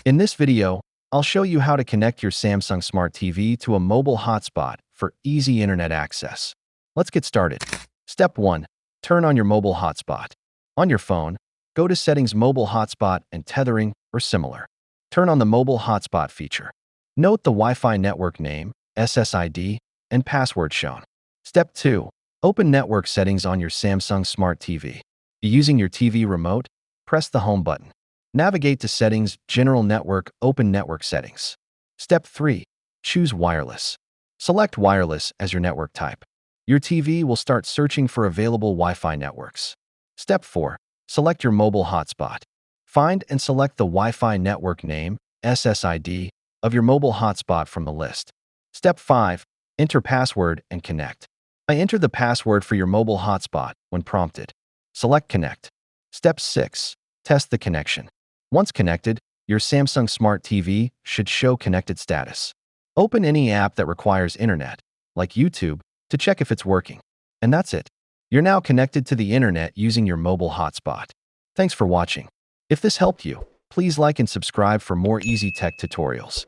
In this video, I'll show you how to connect your Samsung Smart TV to a mobile hotspot for easy internet access. Let's get started. Step 1. Turn on your mobile hotspot. On your phone, go to Settings, Mobile Hotspot and Tethering or similar. Turn on the Mobile Hotspot feature. Note the Wi-Fi network name, SSID, and password shown. Step 2. Open network settings on your Samsung Smart TV. Using your TV remote, press the Home button. Navigate to Settings, General Network, Open Network Settings. Step 3. Choose Wireless. Select Wireless as your network type. Your TV will start searching for available Wi-Fi networks. Step 4. Select your mobile hotspot. Find and select the Wi-Fi network name, SSID, of your mobile hotspot from the list. Step 5. Enter password and connect. Enter the password for your mobile hotspot when prompted. Select Connect. Step 6. Test the connection. Once connected, your Samsung Smart TV should show connected status. Open any app that requires internet, like YouTube, to check if it's working. And that's it. You're now connected to the internet using your mobile hotspot. Thanks for watching. If this helped you, please like and subscribe for more easy tech tutorials.